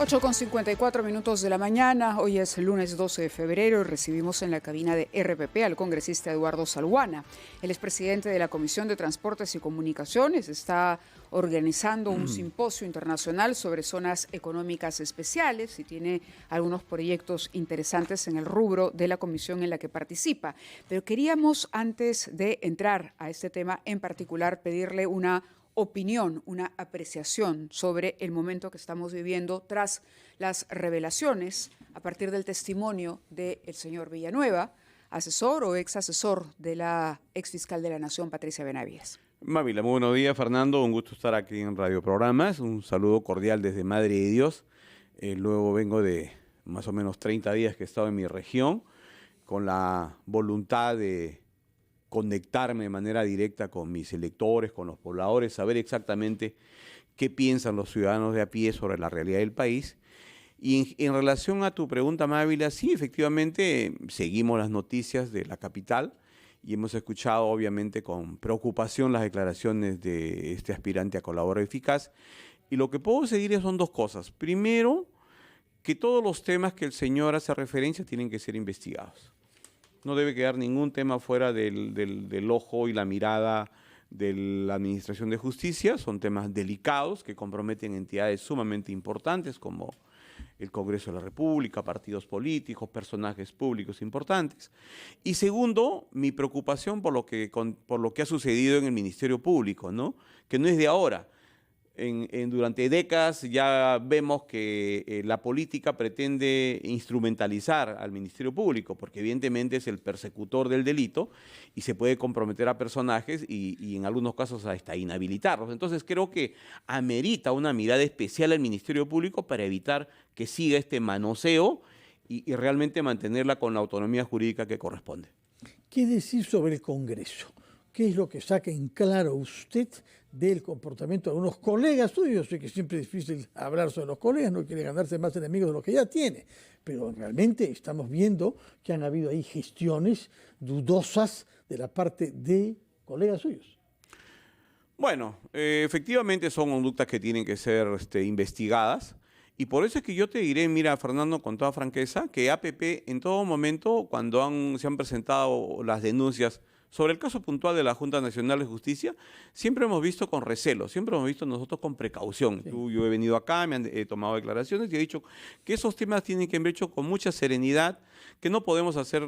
8:54 de la mañana, hoy es el lunes 12 de febrero y recibimos en la cabina de RPP al congresista Eduardo Salguana. Él es presidente de la Comisión de Transportes y Comunicaciones, está organizando un simposio internacional sobre zonas económicas especiales y tiene algunos proyectos interesantes en el rubro de la comisión en la que participa. Pero queríamos, antes de entrar a este tema en particular, pedirle una opinión, una apreciación sobre el momento que estamos viviendo tras las revelaciones a partir del testimonio del señor Villanueva, asesor o ex asesor de la ex fiscal de la Nación, Patricia Benavides. Mávila, muy buenos días, Fernando. Un gusto estar aquí en Radio Programas. Un saludo cordial desde Madre de Dios. Luego vengo de más o menos 30 días que he estado en mi región con la voluntad de conectarme de manera directa con mis electores, con los pobladores, saber exactamente qué piensan los ciudadanos de a pie sobre la realidad del país. Y en relación a tu pregunta, Mávila, sí, efectivamente, seguimos las noticias de la capital y hemos escuchado, obviamente, con preocupación las declaraciones de este aspirante a colaborador eficaz. Y lo que puedo seguir son dos cosas. Primero, que todos los temas que el señor hace referencia tienen que ser investigados. No debe quedar ningún tema fuera del ojo y la mirada de la Administración de Justicia. Son temas delicados que comprometen entidades sumamente importantes como el Congreso de la República, partidos políticos, personajes públicos importantes. Y segundo, mi preocupación por lo que ha sucedido en el Ministerio Público, ¿no? Que no es de ahora. Durante décadas ya vemos que la política pretende instrumentalizar al Ministerio Público, porque evidentemente es el persecutor del delito y se puede comprometer a personajes y en algunos casos hasta inhabilitarlos. Entonces creo que amerita una mirada especial al Ministerio Público para evitar que siga este manoseo y realmente mantenerla con la autonomía jurídica que corresponde. ¿Qué decir sobre el Congreso? ¿Qué es lo que saca en claro usted del comportamiento de algunos colegas suyos? Sé que siempre es difícil hablar sobre los colegas, no quiere ganarse más enemigos de los que ya tiene, pero realmente estamos viendo que han habido ahí gestiones dudosas de la parte de colegas suyos. Bueno, efectivamente son conductas que tienen que ser investigadas. Y por eso es que yo te diré, mira, Fernando, con toda franqueza, que APP en todo momento, cuando se han presentado las denuncias sobre el caso puntual de la Junta Nacional de Justicia, siempre hemos visto con recelo, siempre hemos visto nosotros con precaución. Sí. Yo he venido acá, he tomado declaraciones y he dicho que esos temas tienen que ser hechos con mucha serenidad, que no podemos hacer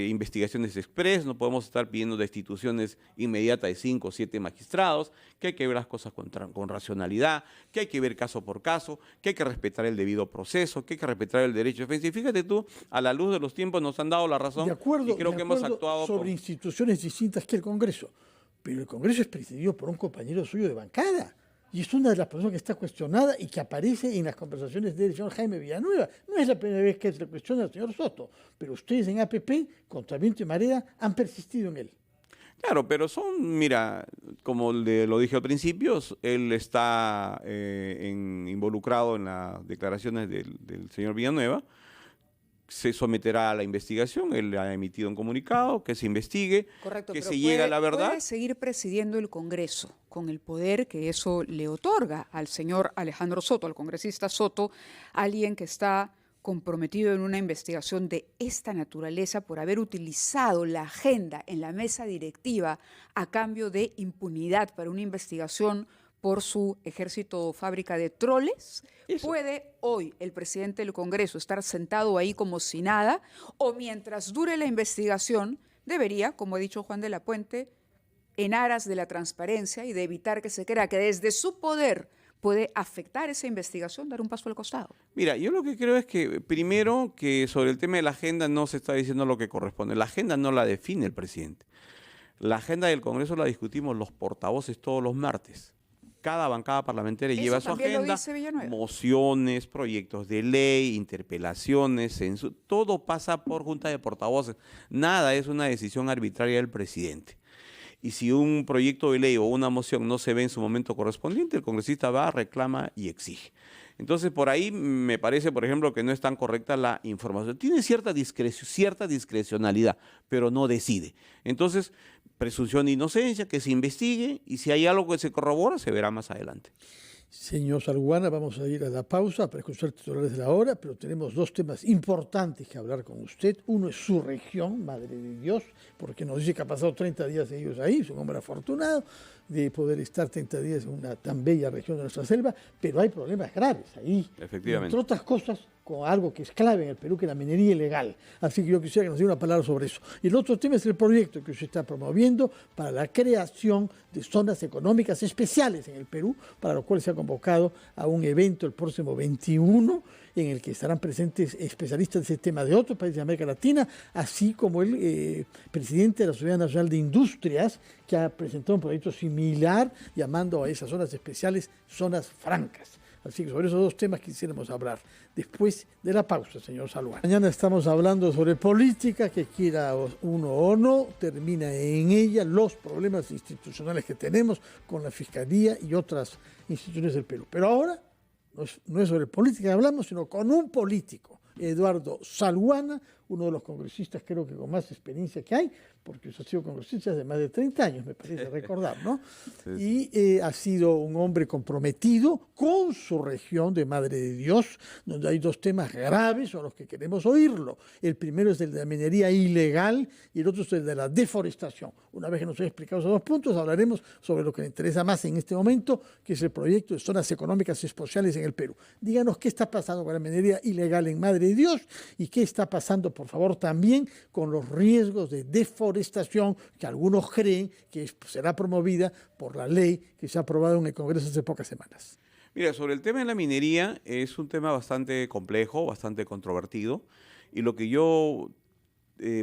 investigaciones express, no podemos estar pidiendo destituciones inmediatas de 5 o 7 magistrados, que hay que ver las cosas con racionalidad, que hay que ver caso por caso, que hay que respetar el debido proceso, que hay que respetar el derecho de defensa. Y fíjate tú, a la luz de los tiempos nos han dado la razón y creo que hemos actuado sobre instituciones distintas que el Congreso, pero el Congreso es presidido por un compañero suyo de bancada y es una de las personas que está cuestionada y que aparece en las conversaciones del señor Jaime Villanueva. No es la primera vez que se le cuestiona al señor Soto, pero ustedes en APP, contra viento y marea, han persistido en él. Claro, pero mira, como lo dije al principio, él está involucrado en las declaraciones del señor Villanueva. Se someterá a la investigación, él ha emitido un comunicado, que se investigue, correcto, que se llegue a la verdad. Puede seguir presidiendo el Congreso con el poder que eso le otorga al señor Alejandro Soto, al congresista Soto, alguien que está comprometido en una investigación de esta naturaleza por haber utilizado la agenda en la mesa directiva a cambio de impunidad para una investigación por su ejército o fábrica de troles. Eso. ¿Puede hoy el presidente del Congreso estar sentado ahí como si nada? O mientras dure la investigación, debería, como ha dicho Juan de la Puente, en aras de la transparencia y de evitar que se crea que desde su poder puede afectar esa investigación, dar un paso al costado. Mira, yo lo que creo es que, primero, que sobre el tema de la agenda no se está diciendo lo que corresponde. La agenda no la define el presidente. La agenda del Congreso la discutimos los portavoces todos los martes. Cada bancada parlamentaria lleva su agenda, mociones, proyectos de ley, interpelaciones, todo pasa por junta de portavoces. Nada es una decisión arbitraria del presidente. Y si un proyecto de ley o una moción no se ve en su momento correspondiente, el congresista va, reclama y exige. Entonces, por ahí me parece, por ejemplo, que no es tan correcta la información. Tiene cierta discrecionalidad, pero no decide. Entonces, presunción de inocencia, que se investigue y si hay algo que se corrobora, se verá más adelante. Señor Salguana, vamos a ir a la pausa para escuchar titulares de la hora, pero tenemos dos temas importantes que hablar con usted. Uno es su región, Madre de Dios, porque nos dice que ha pasado 30 días de ellos ahí, es un hombre afortunado de poder estar 30 días en una tan bella región de nuestra selva, pero hay problemas graves ahí. Efectivamente. Entre otras cosas, con algo que es clave en el Perú, que es la minería ilegal. Así que yo quisiera que nos diera una palabra sobre eso. Y el otro tema es el proyecto que usted está promoviendo para la creación de zonas económicas especiales en el Perú, para lo cual se ha convocado a un evento el próximo 21, en el que estarán presentes especialistas de ese tema de otros países de América Latina, así como el presidente de la Sociedad Nacional de Industrias, que ha presentado un proyecto similar llamando a esas zonas especiales zonas francas. Así que sobre esos dos temas quisiéramos hablar después de la pausa, señor Salguana. Mañana estamos hablando sobre política, que quiera uno o no, termina en ella los problemas institucionales que tenemos con la Fiscalía y otras instituciones del Perú. Pero ahora no es sobre política que hablamos, sino con un político, Eduardo Salguana, uno de los congresistas creo que con más experiencia que hay, porque usted ha sido congresista de más de 30 años, me parece recordar, ¿no? Sí. Y ha sido un hombre comprometido con su región de Madre de Dios, donde hay dos temas graves sobre los que queremos oírlo. El primero es el de la minería ilegal y el otro es el de la deforestación. Una vez que nos haya explicado esos dos puntos, hablaremos sobre lo que le interesa más en este momento, que es el proyecto de zonas económicas especiales en el Perú. Díganos qué está pasando con la minería ilegal en Madre de Dios y qué está pasando, por favor, también con los riesgos de deforestación que algunos creen que será promovida por la ley que se ha aprobado en el Congreso hace pocas semanas. Mira, sobre el tema de la minería es un tema bastante complejo, bastante controvertido, y lo que yo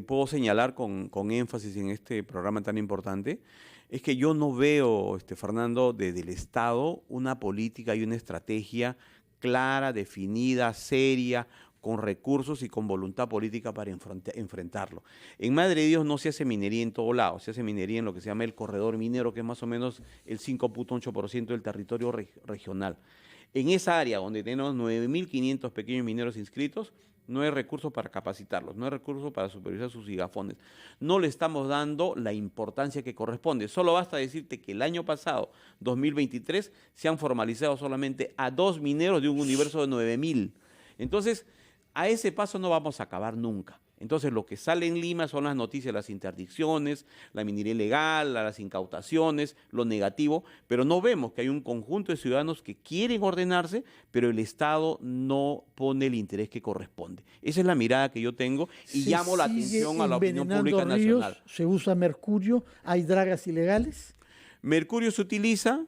puedo señalar con énfasis en este programa tan importante es que yo no veo, Fernando, desde el Estado una política y una estrategia clara, definida, seria, con recursos y con voluntad política para enfrentarlo. En Madre de Dios no se hace minería en todo lado, se hace minería en lo que se llama el corredor minero, que es más o menos el 5.8% del territorio regional. En esa área donde tenemos 9.500 pequeños mineros inscritos, no hay recursos para capacitarlos, no hay recursos para supervisar sus gigafones. No le estamos dando la importancia que corresponde. Solo basta decirte que el año pasado, 2023, se han formalizado solamente a 2 mineros de un universo de 9.000. Entonces, a ese paso no vamos a acabar nunca. Entonces, lo que sale en Lima son las noticias, las interdicciones, la minería ilegal, las incautaciones, lo negativo, pero no vemos que hay un conjunto de ciudadanos que quieren ordenarse, pero el Estado no pone el interés que corresponde. Esa es la mirada que yo tengo y llamo la atención a la opinión pública nacional. ¿Se usa mercurio? ¿Hay dragas ilegales? Mercurio se utiliza.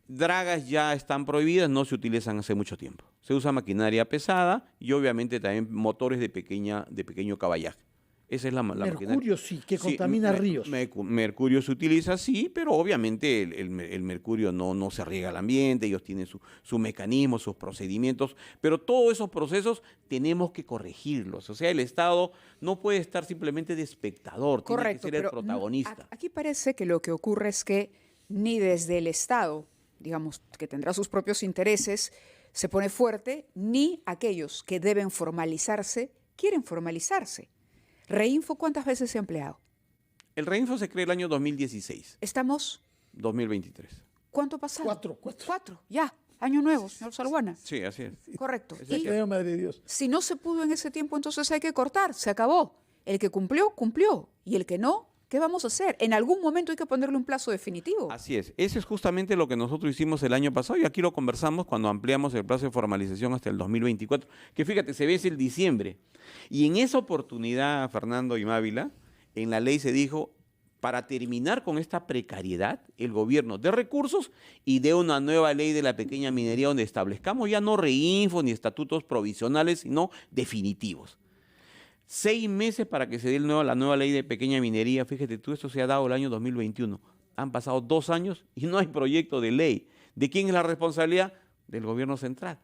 Dragas ya están prohibidas, no se utilizan hace mucho tiempo. Se usa maquinaria pesada y obviamente también motores de pequeño caballaje. Esa es la maquinaria. Mercurio sí, que contamina ríos. Mercurio se utiliza, sí, pero obviamente el mercurio no se riega al ambiente, ellos tienen su mecanismo, sus procedimientos, pero todos esos procesos tenemos que corregirlos. O sea, el Estado no puede estar simplemente de espectador, correcto, tiene que ser el protagonista. Aquí parece que lo que ocurre es que ni desde el Estado, digamos, que tendrá sus propios intereses, se pone fuerte, ni aquellos que deben formalizarse quieren formalizarse. Reinfo, ¿cuántas veces se ha empleado? El Reinfo se creó el año 2016. ¿Estamos? 2023. ¿Cuánto ha pasado? 4, ya. Año nuevo, señor Salguana. Sí, así es. Correcto. Y Madre de Dios. Si no se pudo en ese tiempo, entonces hay que cortar, se acabó. El que cumplió, cumplió. Y el que no, ¿qué vamos a hacer? En algún momento hay que ponerle un plazo definitivo. Así es. Eso es justamente lo que nosotros hicimos el año pasado y aquí lo conversamos cuando ampliamos el plazo de formalización hasta el 2024, que fíjate, se vence el diciembre. Y en esa oportunidad, Fernando y Mávila, en la ley se dijo, para terminar con esta precariedad, el gobierno dé recursos y dé una nueva ley de la pequeña minería donde establezcamos ya no reinfo ni estatutos provisionales, sino definitivos. 6 meses para que se dé la nueva ley de pequeña minería. Fíjate tú, esto se ha dado el año 2021. Han pasado 2 años y no hay proyecto de ley. ¿De quién es la responsabilidad? Del gobierno central.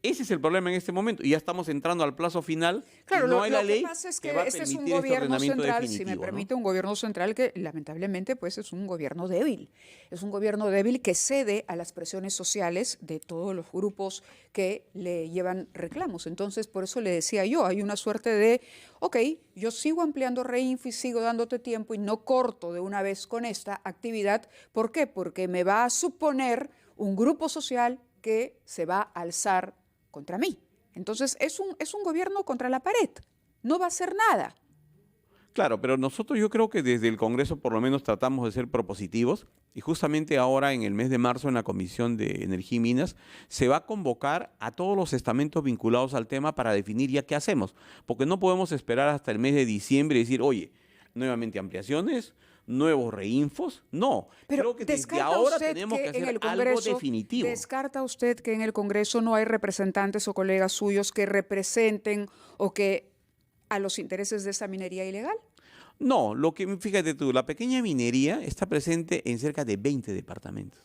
Ese es el problema en este momento. Y ya estamos entrando al plazo final. Claro, no hay la ley que pasa es que va a este es un permitir este gobierno ordenamiento central, definitivo, si me permite, ¿no? un gobierno central que lamentablemente pues es un gobierno débil. Es un gobierno débil que cede a las presiones sociales de todos los grupos que le llevan reclamos. Entonces, por eso le decía yo, hay una suerte de, ok, yo sigo ampliando Reinfo y sigo dándote tiempo y no corto de una vez con esta actividad. ¿Por qué? Porque me va a suponer un grupo social que se va a alzar contra mí. Entonces es un gobierno contra la pared, no va a hacer nada. Claro, pero nosotros yo creo que desde el Congreso por lo menos tratamos de ser propositivos y justamente ahora en el mes de marzo en la Comisión de Energía y Minas se va a convocar a todos los estamentos vinculados al tema para definir ya qué hacemos, porque no podemos esperar hasta el mes de diciembre y decir, oye, nuevamente ampliaciones, nuevos reinfos, no. Pero creo que desde ahora tenemos que hacer algo definitivo. ¿Descarta usted que en el Congreso no hay representantes o colegas suyos que representen o que a los intereses de esa minería ilegal? No, fíjate tú, la pequeña minería está presente en cerca de 20 departamentos.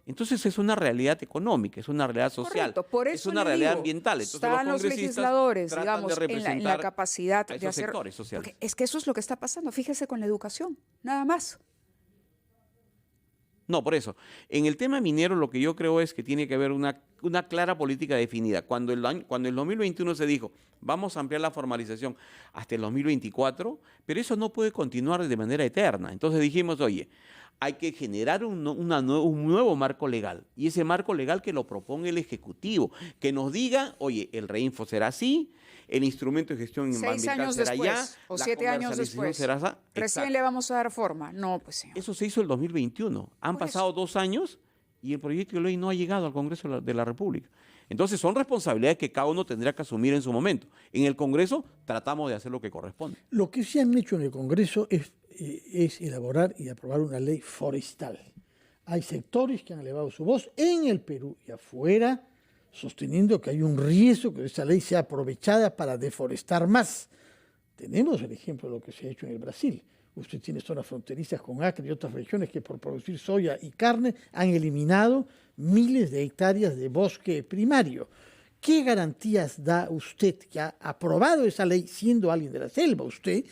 Entonces es una realidad económica, es una realidad social, Correcto, por eso es una realidad ambiental. Entonces están los legisladores, tratan digamos, de representar en la capacidad a esos de hacer. sectores sociales. Porque es que eso es lo que está pasando. Fíjese con la educación, nada más. No, por eso. En el tema minero lo que yo creo es que tiene que haber una clara política definida. Cuando el 2021 se dijo, vamos a ampliar la formalización hasta el 2024, pero eso no puede continuar de manera eterna. Entonces dijimos, oye, hay que generar un nuevo marco legal. Y ese marco legal que lo proponga el Ejecutivo, que nos diga, oye, el reinfo será así, el instrumento de gestión ambiental será ya, o 7 años después. Será así. Recién le vamos a dar forma. No, pues señor. Eso se hizo el 2021. Han pasado 2 años y el proyecto de ley no ha llegado al Congreso de la República. Entonces son responsabilidades que cada uno tendrá que asumir en su momento. En el Congreso tratamos de hacer lo que corresponde. Lo que se han hecho en el Congreso es elaborar y aprobar una ley forestal. Hay sectores que han elevado su voz en el Perú y afuera, sosteniendo que hay un riesgo que esa ley sea aprovechada para deforestar más. Tenemos el ejemplo de lo que se ha hecho en el Brasil. Usted tiene zonas fronterizas con Acre y otras regiones que por producir soya y carne han eliminado miles de hectáreas de bosque primario. ¿Qué garantías da usted, que ha aprobado esa ley siendo alguien de la selva, usted,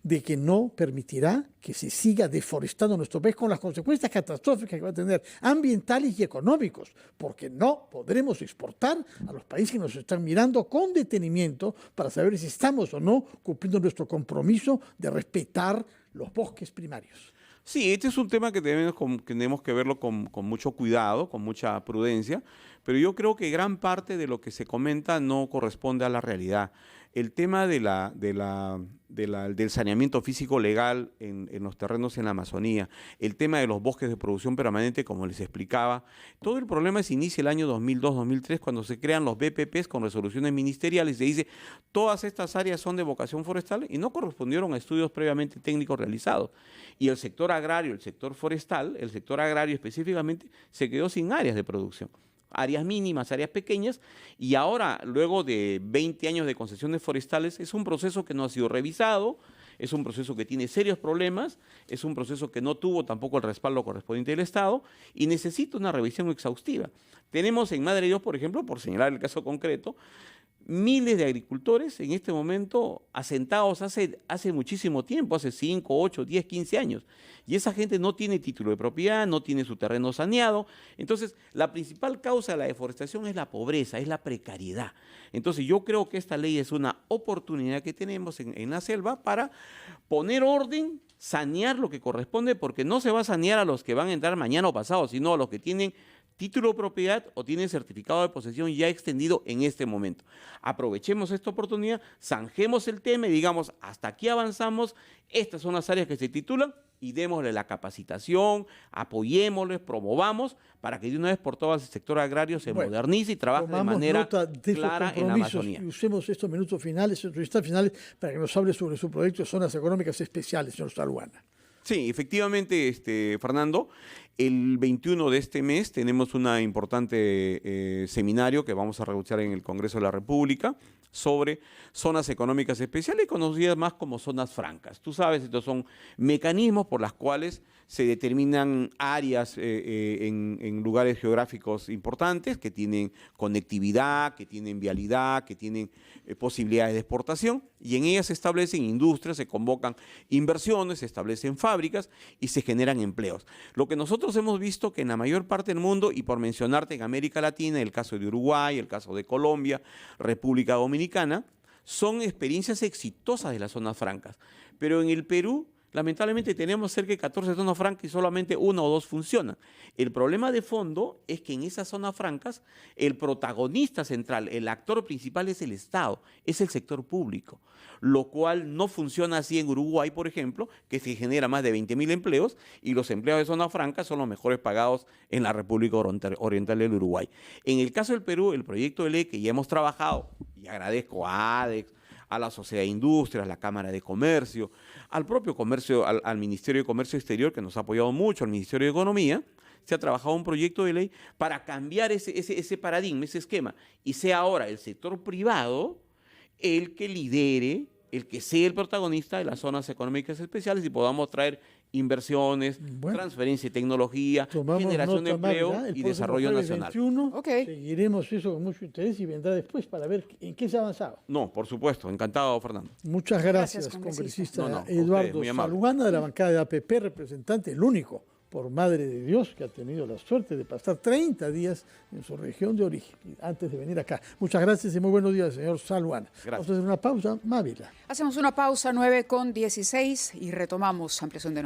de que no permitirá que se siga deforestando nuestro país con las consecuencias catastróficas que va a tener ambientales y económicos? Porque no podremos exportar a los países que nos están mirando con detenimiento para saber si estamos o no cumpliendo nuestro compromiso de respetar los bosques primarios. Sí, este es un tema que tenemos que verlo con mucho cuidado, con mucha prudencia, pero yo creo que gran parte de lo que se comenta no corresponde a la realidad. El tema del saneamiento físico legal en los terrenos en la Amazonía, el tema de los bosques de producción permanente, como les explicaba, todo el problema se inicia el año 2002-2003 cuando se crean los BPPs con resoluciones ministeriales. Se dice, todas estas áreas son de vocación forestal y no correspondieron a estudios previamente técnicos realizados. Y el sector agrario, el sector forestal, el sector agrario específicamente, se quedó sin áreas de producción. Áreas mínimas, áreas pequeñas, y ahora, luego de 20 años de concesiones forestales, es un proceso que no ha sido revisado, es un proceso que tiene serios problemas, es un proceso que no tuvo tampoco el respaldo correspondiente del Estado y necesita una revisión exhaustiva. Tenemos en Madre de Dios, por ejemplo, por señalar el caso concreto, miles de agricultores en este momento asentados hace muchísimo tiempo, hace 5, 8, 10, 15 años. Y esa gente no tiene título de propiedad, no tiene su terreno saneado. Entonces, la principal causa de la deforestación es la pobreza, es la precariedad. Entonces, yo creo que esta ley es una oportunidad que tenemos en la selva para poner orden, sanear lo que corresponde, porque no se va a sanear a los que van a entrar mañana o pasado, sino a los que tienen título de propiedad o tienen certificado de posesión ya extendido en este momento. Aprovechemos esta oportunidad, zanjemos el tema y digamos, hasta aquí avanzamos, estas son las áreas que se titulan y démosle la capacitación, apoyémosles, promovamos para que de una vez por todas el sector agrario se modernice y trabaje de manera clara en la Amazonía. Y usemos estos minutos finales, entrevistas finales, para que nos hable sobre su proyecto de zonas económicas especiales, señor Saluana. Sí, efectivamente, Fernando, el 21 de este mes tenemos un importante seminario que vamos a realizar en el Congreso de la República sobre zonas económicas especiales, conocidas más como zonas francas. Tú sabes, estos son mecanismos por los cuales se determinan áreas en lugares geográficos importantes que tienen conectividad, que tienen vialidad, que tienen posibilidades de exportación, y en ellas se establecen industrias, se convocan inversiones, se establecen fábricas y se generan empleos. Lo que nosotros hemos visto que en la mayor parte del mundo, y por mencionarte en América Latina, el caso de Uruguay, el caso de Colombia, República Dominicana, son experiencias exitosas de las zonas francas. Pero en el Perú Lamentablemente tenemos cerca de 14 zonas francas y solamente 1 o 2 funcionan. El problema de fondo es que en esas zonas francas el protagonista central, el actor principal es el Estado, es el sector público, lo cual no funciona así en Uruguay, por ejemplo, que se genera más de 20.000 empleos y los empleados de zonas francas son los mejores pagados en la República Oriental del Uruguay. En el caso del Perú, el proyecto de ley que ya hemos trabajado, y agradezco a ADEX, a la Sociedad de Industrias, a la Cámara de Comercio, al propio comercio, al Ministerio de Comercio Exterior, que nos ha apoyado mucho, al Ministerio de Economía, se ha trabajado un proyecto de ley para cambiar ese paradigma, ese esquema, y sea ahora el sector privado el que lidere, el que sea el protagonista de las zonas económicas especiales y podamos traer inversiones, transferencia de tecnología, generación de empleo y desarrollo nacional. 21, seguiremos eso con mucho interés y vendrá después para ver en qué se ha avanzado. No, por supuesto, encantado, Fernando. Muchas gracias congresista Eduardo Salguana, de la bancada de APP, representante, el único, por Madre de Dios, que ha tenido la suerte de pasar 30 días en su región de origen, antes de venir acá. Muchas gracias y muy buenos días, señor Salguana. Gracias. Vamos a hacer una pausa, Mávila. Hacemos una pausa, 9:16, y retomamos ampliación de noticias.